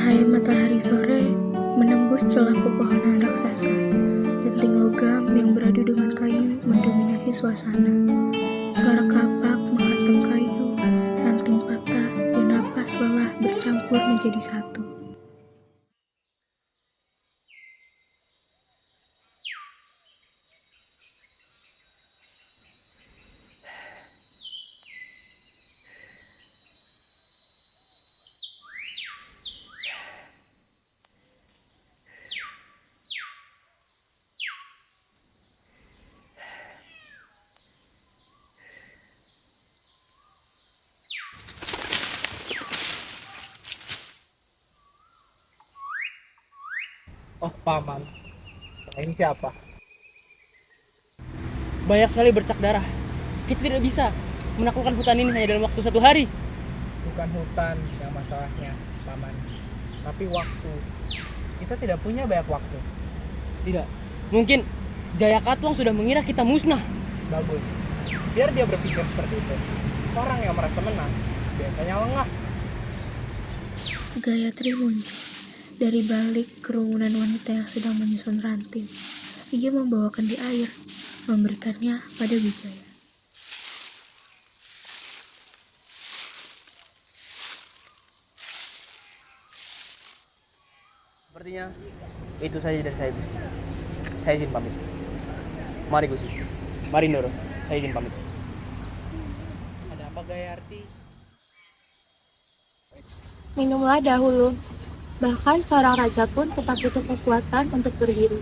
Cahaya matahari sore menembus celah pepohonan raksasa. Genting logam yang beradu dengan kayu mendominasi suasana. Suara kapak menghantam kayu, ranting patah dan napas lelah bercampur menjadi satu. Oh, paman. Ini siapa? Banyak sekali bercak darah. Kita tidak bisa menaklukkan hutan ini hanya dalam waktu 1 hari. Bukan hutan yang masalahnya, paman. Tapi waktu. Kita tidak punya banyak waktu. Tidak. Mungkin Jaya Katuang sudah mengira kita musnah. Bagus. Biar dia berpikir seperti itu. Orang yang merasa menang biasanya lengah. Gayatri muncul dari balik kerumunan wanita yang sedang menyusun ranting. Ia membawakan di air, memberikannya pada Wijaya. Sepertinya itu saja dari saya, Gusti. Saya izin pamit. Mari, Gusti. Mari, Noro. Saya izin pamit. Ada apa, Gayarti? Minumlah dahulu. Bahkan seorang raja pun tetap butuh kekuatan untuk berdiri.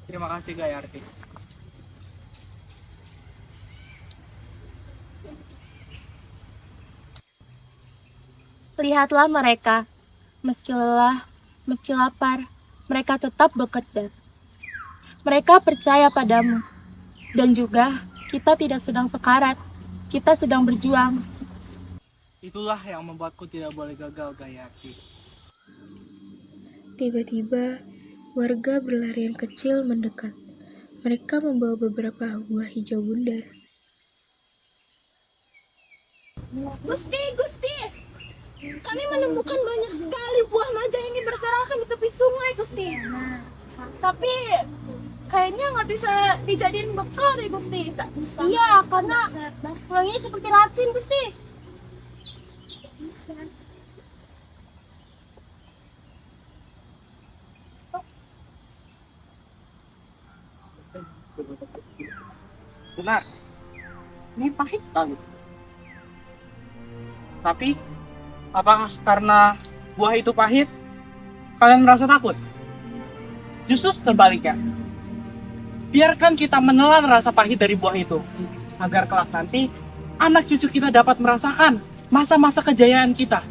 Terima kasih, Gayarti. Lihatlah mereka. Meski lelah, meski lapar, mereka tetap bekerja. Mereka percaya padamu. Dan juga, kita tidak sedang sekarat. Kita sedang berjuang. Itulah yang membuatku tidak boleh gagal, Gayarti. Tiba-tiba, warga berlarian kecil mendekat. Mereka membawa beberapa buah hijau bundar. Gusti, Gusti, kami menemukan banyak sekali buah manja ini berserakan di tepi sungai, Gusti. Tapi kayaknya nggak bisa dijadiin bekal deh, Gusti. Iya, karena wanginya seperti racun, Gusti. Benar. Ini pahit sekali. Tapi, apakah karena buah itu pahit, kalian merasa takut? Justru sebaliknya. Biarkan kita menelan rasa pahit dari buah itu, agar kelak nanti anak cucu kita dapat merasakan masa-masa kejayaan kita.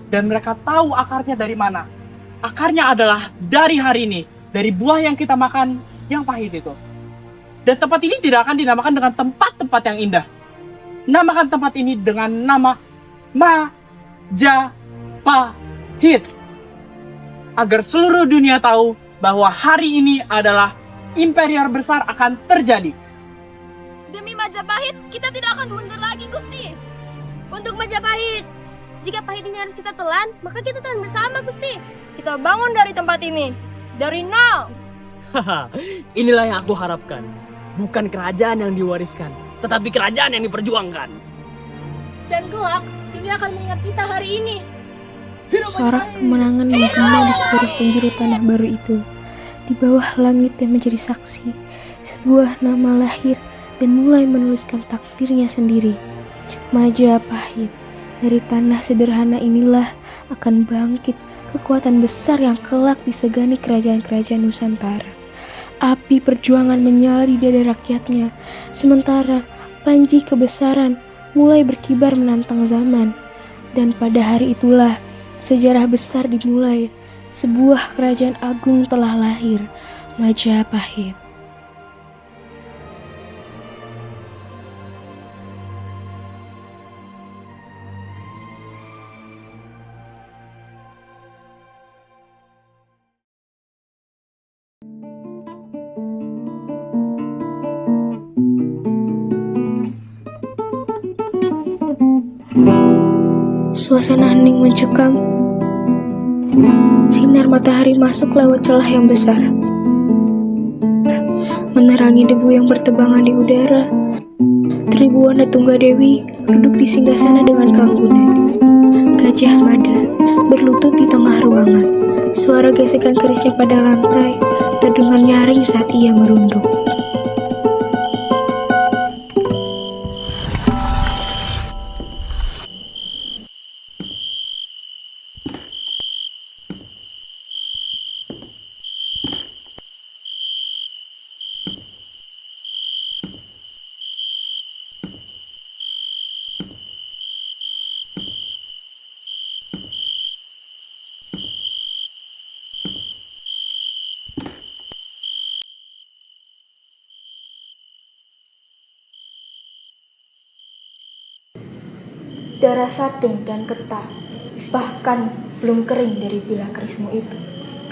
Dan mereka tahu akarnya dari mana. Akarnya adalah dari hari ini, dari buah yang kita makan yang pahit itu. Dan tempat ini tidak akan dinamakan dengan tempat-tempat yang indah. Namakan tempat ini dengan nama Majapahit. Agar seluruh dunia tahu bahwa hari ini adalah imperial besar akan terjadi. Demi Majapahit, kita tidak akan mundur lagi, Gusti. Untuk Majapahit, jika pahit ini harus kita telan, maka kita telan bersama, Gusti. Kita bangun dari tempat ini, dari nol. Haha, inilah yang aku harapkan. Bukan kerajaan yang diwariskan, tetapi kerajaan yang diperjuangkan. Dan kelak, dunia akan mengingat kita hari ini. Sorak kemenangan menggema di seluruh penjuru tanah baru itu. Di bawah langit yang menjadi saksi, sebuah nama lahir dan mulai menuliskan takdirnya sendiri. Majapahit. Dari tanah sederhana inilah akan bangkit kekuatan besar yang kelak disegani kerajaan-kerajaan Nusantara. Api perjuangan menyala di dada rakyatnya, sementara panji kebesaran mulai berkibar menantang zaman. Dan pada hari itulah sejarah besar dimulai. Sebuah kerajaan agung telah lahir, Majapahit. Suasana hening mencekam. Sinar matahari masuk lewat celah yang besar, menerangi debu yang bertebangan di udara. Tribuana Tunggadewi duduk di singgasana dengan Kangguna. Gajah Mada berlutut di tengah ruangan. Suara gesekan kerisnya pada lantai terdengar nyaring saat ia merunduk. Darah sadeng dan getah, bahkan belum kering dari bilah kerismu itu,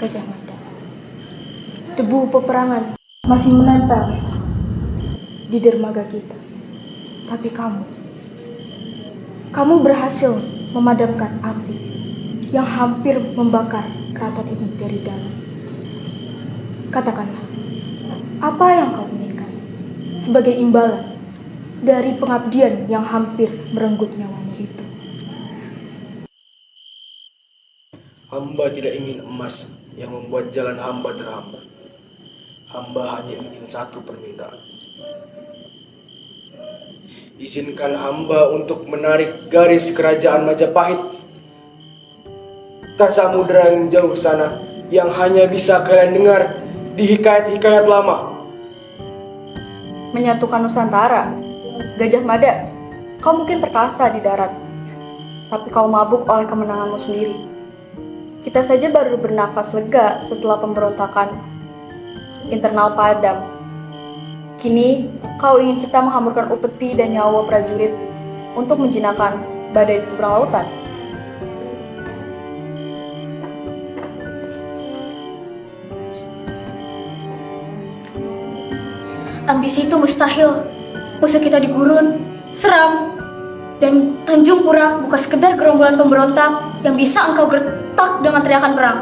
Gajah Mada. Debu peperangan masih menempel di dermaga kita. Tapi kamu berhasil memadamkan api yang hampir membakar keraton ini dari dalam. Katakanlah, apa yang kau inginkan sebagai imbalan dari pengabdian yang hampir merenggut nyawamu itu? Hamba tidak ingin emas yang membuat jalan hamba terhambat. Hamba hanya ingin satu permintaan. Izinkan hamba untuk menarik garis kerajaan Majapahit ke samudera yang jauh sana, yang hanya bisa kalian dengar di hikayat-hikayat lama. Menyatukan Nusantara. Gajah Mada, kau mungkin perkasa di darat, tapi kau mabuk oleh kemenanganmu sendiri. Kita saja baru bernafas lega setelah pemberontakan internal padam. Kini, kau ingin kita menghamburkan upeti dan nyawa prajurit untuk menjinakkan badai di seberang lautan. Ambisi itu mustahil. Musuh kita di Gurun, Seram, dan Tanjung Pura bukan sekedar gerombolan pemberontak yang bisa engkau gertak dengan teriakan perang.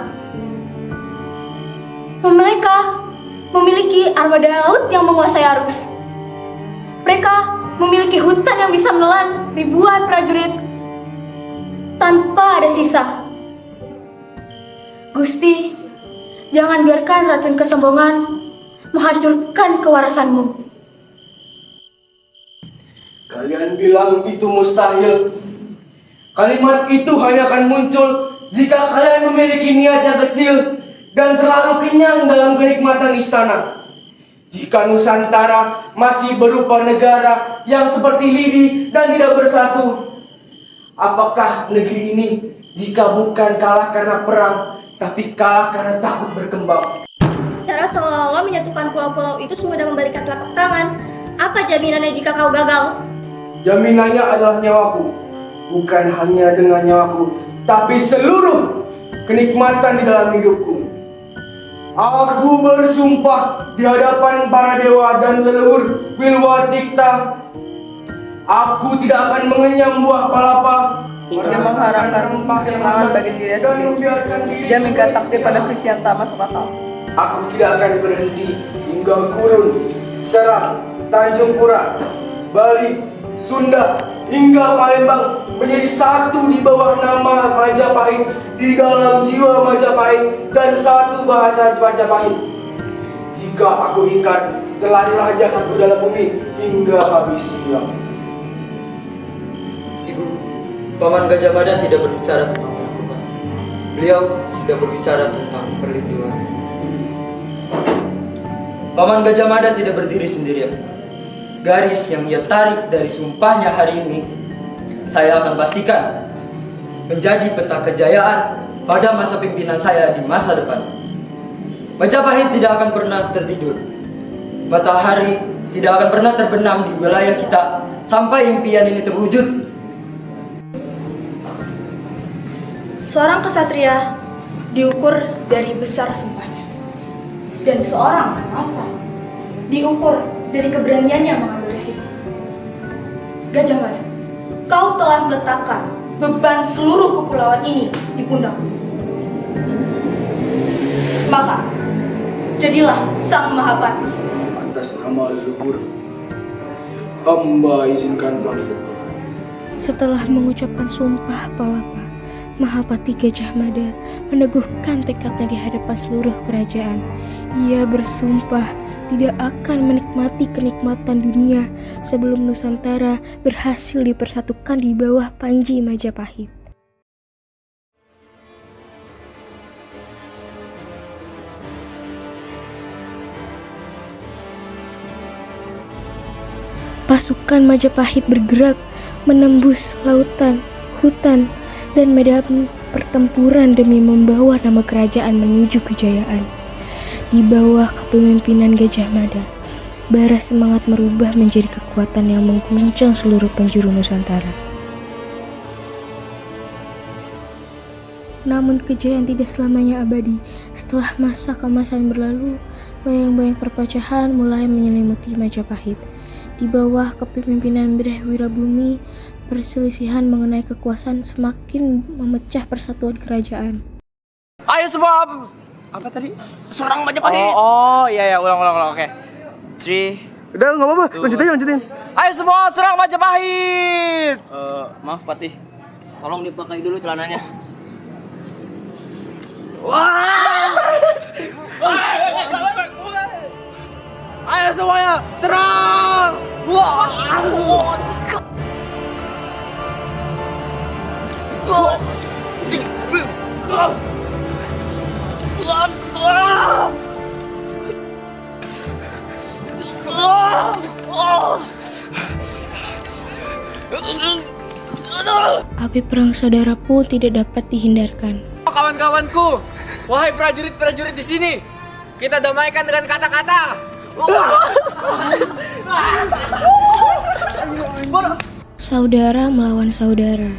Mereka memiliki armada laut yang menguasai arus. Mereka memiliki hutan yang bisa menelan ribuan prajurit tanpa ada sisa. Gusti, jangan biarkan racun kesombongan menghancurkan kewarasanmu. Kalian bilang itu mustahil. Kalimat itu hanya akan muncul jika kalian memiliki niat yang kecil dan terlalu kenyang dalam kenikmatan istana. Jika Nusantara masih berupa negara yang seperti lidi dan tidak bersatu, apakah negeri ini jika bukan kalah karena perang, tapi kalah karena takut berkembang? Cara seolah-olah menyatukan pulau-pulau itu semudah membalikan telapak tangan. Apa jaminannya jika kau gagal? Jaminannya adalah nyawaku. Bukan hanya dengan nyawaku, tapi seluruh kenikmatan di dalam hidupku. Aku bersumpah di hadapan para dewa dan leluhur Bilwatikta, aku tidak akan mengenyam buah palapa yang mengharapkan kesenangan bagi diri sendiri. Jaminkan takdir pada visi yang tak masuk akal. Aku tidak akan berhenti hingga Gurun, Seram, Tanjung Pura, Bali, Sunda, hingga Palembang menjadi satu di bawah nama Majapahit, di dalam jiwa Majapahit dan satu bahasa Majapahit. Jika aku ingkar, telanlah jasadku dalam bumi hingga habis hilang. Ibu, Paman Gajah Mada tidak berbicara tentang penaklukan. Beliau sudah berbicara tentang perlindungan. Paman Gajah Mada tidak berdiri sendirian. Garis yang ia tarik dari sumpahnya hari ini, saya akan pastikan menjadi peta kejayaan pada masa pimpinan saya di masa depan. Majapahit tidak akan pernah tertidur. Matahari tidak akan pernah terbenam di wilayah kita sampai impian ini terwujud. Seorang kesatria diukur dari besar sumpahnya, dan seorang penguasa diukur dari keberaniannya mengambil risiko. Gajah Mada, kau telah meletakkan beban seluruh kepulauan ini di pundakmu. Maka, jadilah sang Mahapati. Atas nama leluhur, hamba izinkan pamit. Setelah mengucapkan sumpah palapa, Mahapati Gajah Mada meneguhkan tekadnya di hadapan seluruh kerajaan. Ia bersumpah tidak akan menikmati kenikmatan dunia sebelum Nusantara berhasil dipersatukan di bawah Panji Majapahit. Pasukan Majapahit bergerak menembus lautan, hutan, dan medan pertempuran demi membawa nama kerajaan menuju kejayaan. Di bawah kepemimpinan Gajah Mada, bara semangat merubah menjadi kekuatan yang mengguncang seluruh penjuru Nusantara. Namun kejayaan tidak selamanya abadi. Setelah masa keemasan berlalu, bayang-bayang perpecahan mulai menyelimuti Majapahit. Di bawah kepemimpinan Breh Wirabumi, perselisihan mengenai kekuasaan semakin memecah persatuan kerajaan. Ayo semua, apa tadi? Serang Majapahit. Oh iya, ulang, oke. 3. Udah nggak apa-apa, lanjutin. Ayo semua serang Majapahit. Maaf Patih, tolong dipakai dulu celananya. Ayo semuanya serang. Api perang saudara pun tidak dapat dihindarkan. Kawan-kawanku, wahai prajurit-prajurit di sini, kita damaikan dengan kata-kata. Saudara melawan saudara.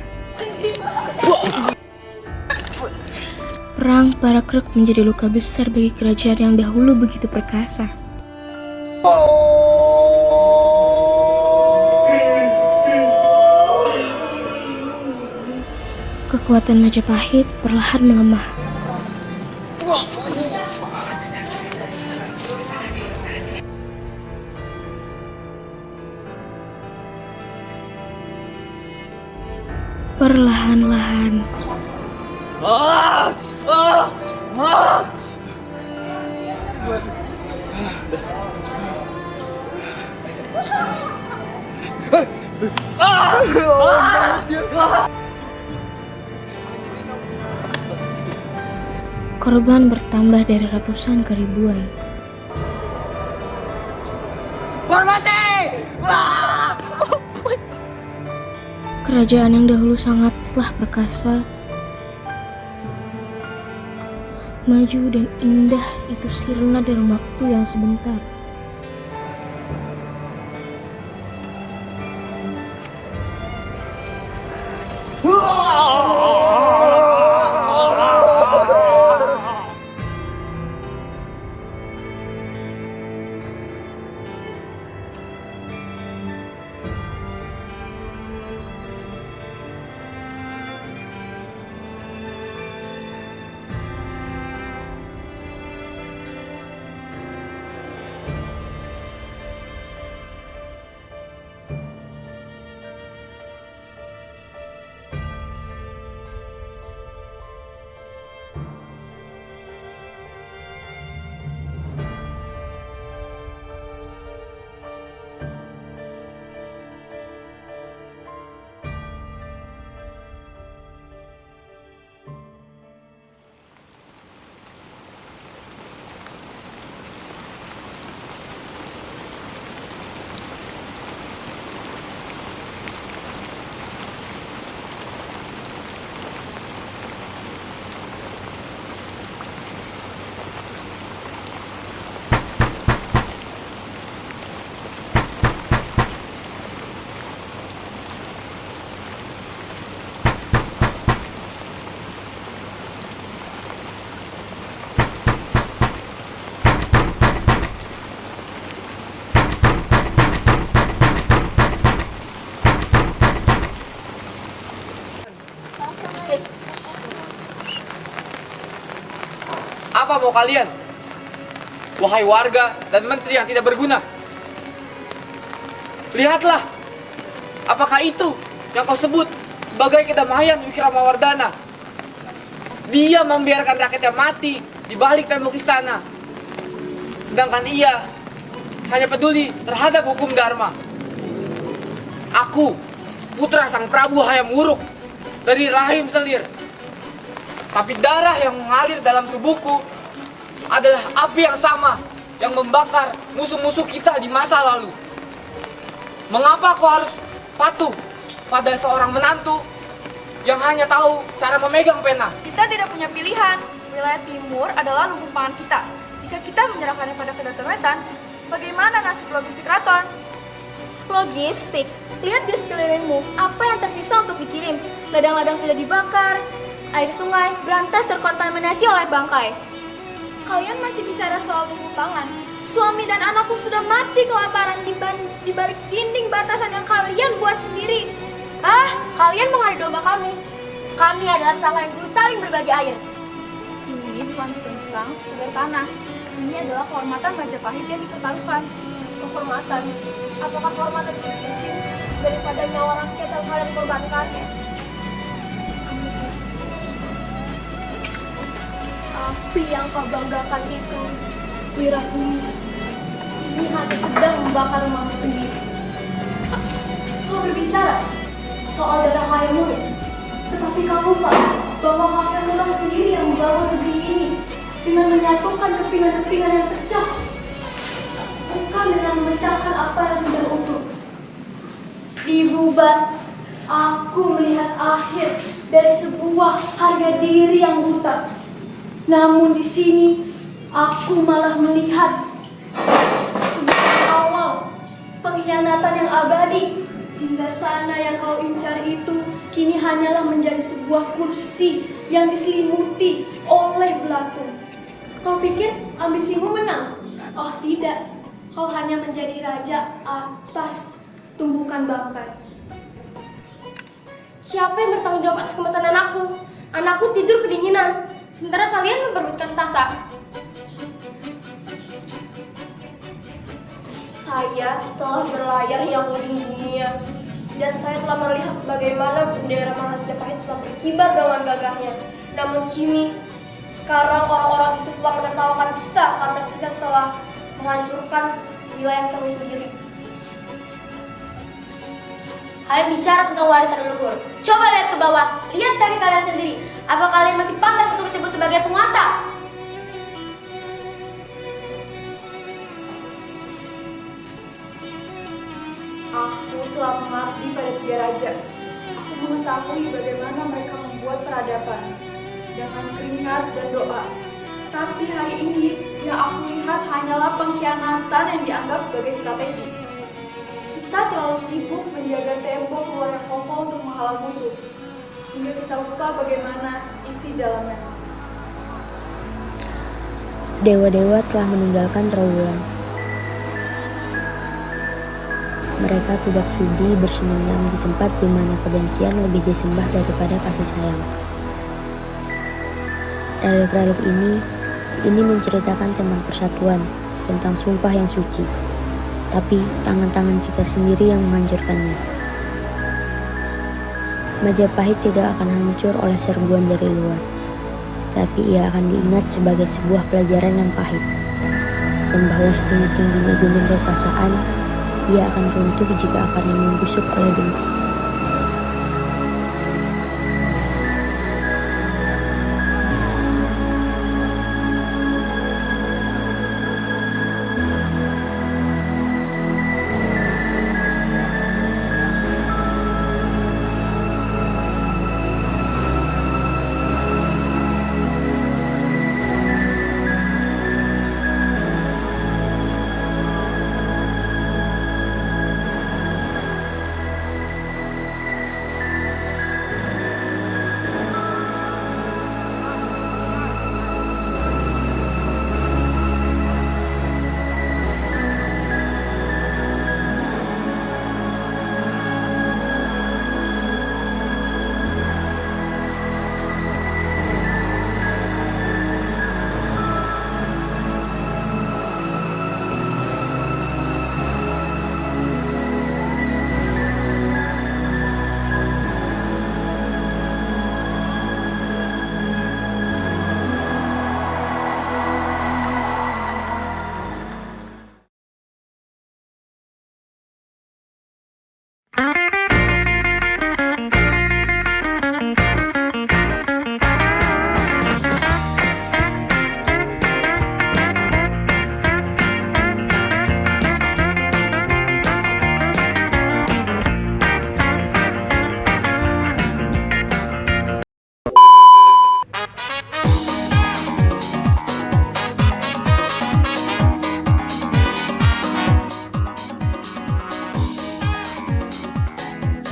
Perang Parakrek menjadi luka besar bagi kerajaan yang dahulu begitu perkasa. Kekuatan Majapahit perlahan melemah. Perlahan-lahan korban bertambah dari ratusan ke ribuan. Kerajaan yang dahulu sangatlah perkasa, maju dan indah itu sirna dalam waktu yang sebentar. kau kalian? Wahai warga dan menteri yang tidak berguna. Lihatlah, apakah itu yang kau sebut sebagai kedamaian Wikramawardhana? Dia membiarkan rakyatnya mati di balik tembok istana. Sedangkan ia hanya peduli terhadap hukum dharma. Aku, putra sang Prabu Hayam Wuruk dari rahim selir. Tapi darah yang mengalir dalam tubuhku adalah api yang sama yang membakar musuh-musuh kita di masa lalu. Mengapa kau harus patuh pada seorang menantu yang hanya tahu cara memegang pena? Kita tidak punya pilihan. Wilayah timur adalah lumbung pangan kita. Jika kita menyerahkannya pada Kedaton Wetan, bagaimana nasib logistik keraton? Logistik? Lihat di sekelilingmu, apa yang tersisa untuk dikirim? Ladang-ladang sudah dibakar, air sungai berantas terkontaminasi oleh bangkai. Kalian masih bicara soal lumbung pangan. Suami dan anakku sudah mati kelaparan di balik dinding batasan yang kalian buat sendiri. Kalian mengadu domba kami. Kami adalah tetangga yang dulu saling berbagi air. Ini bukan tentang sekedar tanah. Ini adalah kehormatan Majapahit yang dipertaruhkan. Kehormatan? Apakah kehormatan itu lebih penting daripada nyawa rakyat yang kalian korbankannya? Api yang kau banggakan itu, Wirabumi, ini hati sedang membakar rumahmu sendiri. Kau berbicara soal darah Hayam Wuruk, tetapi kau lupa bahwa Hayam Wuruk sendiri yang membangun negeri ini dengan menyatukan kepingan-kepingan yang pecah, bukan dengan memecahkan apa yang sudah utuh. Di Buban, aku melihat akhir dari sebuah harga diri yang buta. Namun di sini, aku malah melihat sebuah awal pengkhianatan yang abadi. Singgasana yang kau incar itu kini hanyalah menjadi sebuah kursi yang diselimuti oleh belatung. Kau pikir ambisimu menang? Oh tidak, kau hanya menjadi raja atas tumbukan bangkai. Siapa yang bertanggung jawab atas kematian anakku? Anakku tidur kedinginan, sementara kalian memperebutkan tahta. Saya telah berlayar hingga ujung dunia, dan saya telah melihat bagaimana bendera Majapahit telah berkibar dengan gagahnya. Namun kini, sekarang orang-orang itu telah menertawakan kita karena kita telah menghancurkan wilayah kami sendiri. Kalian bicara tentang warisan leluhur. Coba lihat ke bawah, lihat kaki kalian sendiri. Apa kalian masih pantas untuk disebut sebagai penguasa? Aku telah mengabdi pada 3 raja. Aku mengetahui bagaimana mereka membuat peradaban dengan keringat dan doa. Tapi hari ini yang aku lihat hanyalah pengkhianatan yang dianggap sebagai strategi. Kita terlalu sibuk menjaga tembok luar yang kokoh untuk menghalau musuh, hingga kita lupa bagaimana isi dalamnya. Dewa-dewa telah meninggalkan Trowulan. Mereka tidak sudi bersemayam di tempat di mana kebencian lebih disembah daripada kasih sayang. Relief-relief ini menceritakan tentang persatuan, tentang sumpah yang suci. Tapi tangan-tangan kita sendiri yang menghancurkannya. Majapahit tidak akan hancur oleh serbuan dari luar, tapi ia akan diingat sebagai sebuah pelajaran yang pahit, dan bahwa setinggi-tingginya gunung kekuasaan, ia akan runtuh jika akarnya membusuk oleh dengki.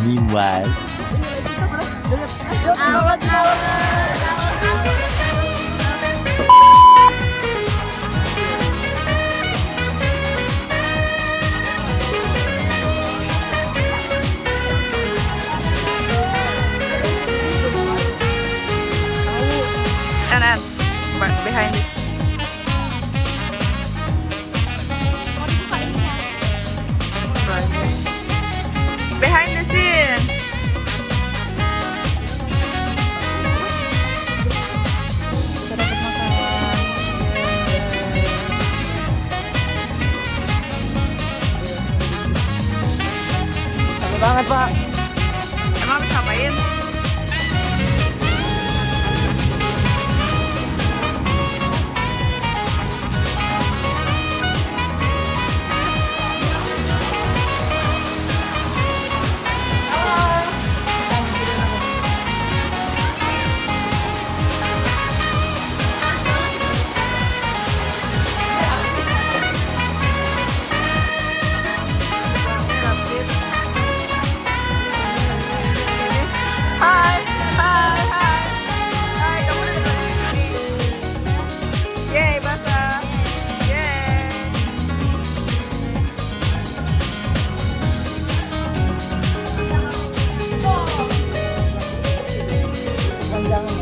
Meanwhile. And behind this. Behind the scene. Kita dapat makan. Capek banget, Pak. Emang habis ngapain? Hai, hai, hai. Hai, kamu udah datang di sini. Yeay, basah. Yeay.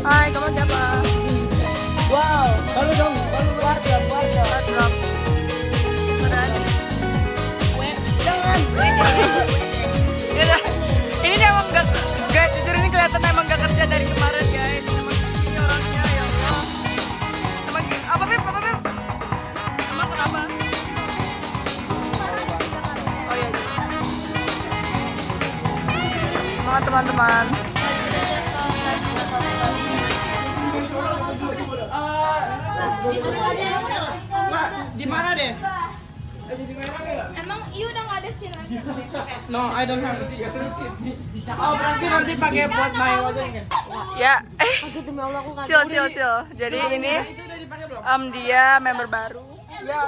Hai, kamu siapa? Wow, baru dong, baru keluarga. Drop. Udah aja. Jangan. Ini dia emang gak, guys, jujur ini kelihatan emang gak kerja dari kemarin, guys. Emang ini orangnya, ya Allah. Emang, apa Beb? Emang kenapa? Oh iya. Semangat teman-teman. Di mana deh? Emang Iu udah nggak ada scene lagi? No, I don't have. Oh, berarti nanti pakai buat main aja kan? Ya, Demi Allah aku nggak. chill. Jadi ini dia member baru. Ya.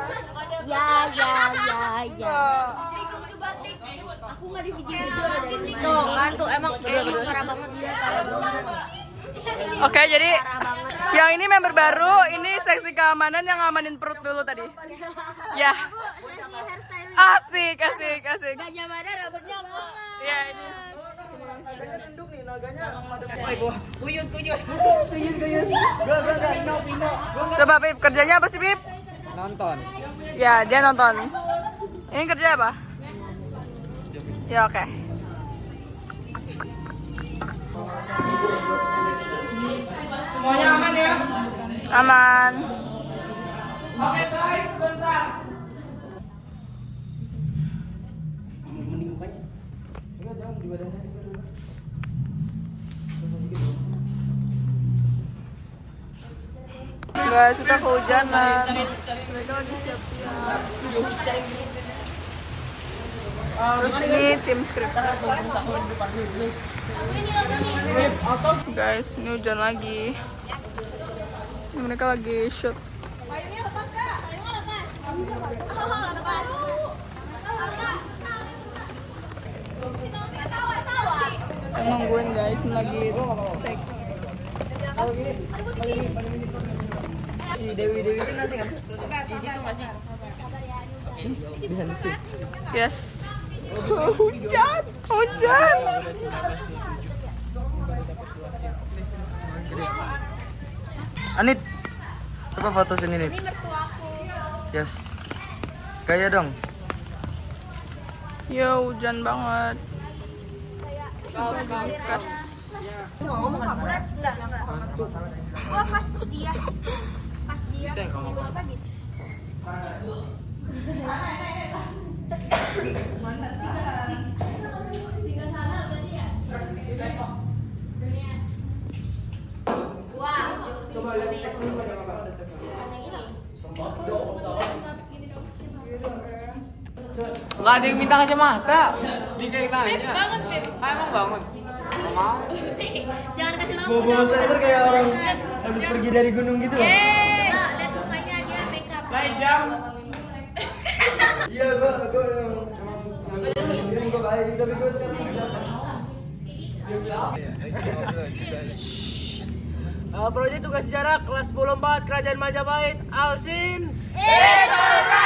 Aku nggak di video dari tuh kan tuh emang parah banget dia. Oke, jadi yang ini member baru, ini seksi keamanan yang ngamanin perut dulu tadi. Ya. Asik. Gajah Mada rambutnya banget. Ya, ini. Kuyus. Gak, Coba Pip, kerjanya apa sih Pip? Nonton. Ya, dia nonton. Ini kerja apa? Ya, oke. Semuanya aman ya? Aman. Oke guys, bentar. Guys, kita kehujanan. Mereka lagi siap-siap. Terus ini tim script. Guys, ini hujan lagi. Ini mereka lagi shoot. Yang nungguin guys, ini lagi take. Si Dewi itu nanti kan? Di situ nggak sih? Yes. Hujan. Anit, coba foto sini Nit. Ini mertuaku. Yes. Gaya dong. Yo, hujan banget. Discuss. Wah pas tuh dia. Bisa ya kamu? Gak ada yang minta kacamata. Dikain nanya. Bangun, Beb. Emang bangun. Jangan kasih lampu. Bawa senter kayak orang habis pergi dari gunung gitu loh. Lihat mukanya dia makeup. Naik jam. Iya, gua emang baik, tapi gua sekarang Proyek tugas sejarah kelas 10 4 Kerajaan Majapahit. Alsin. Etorra!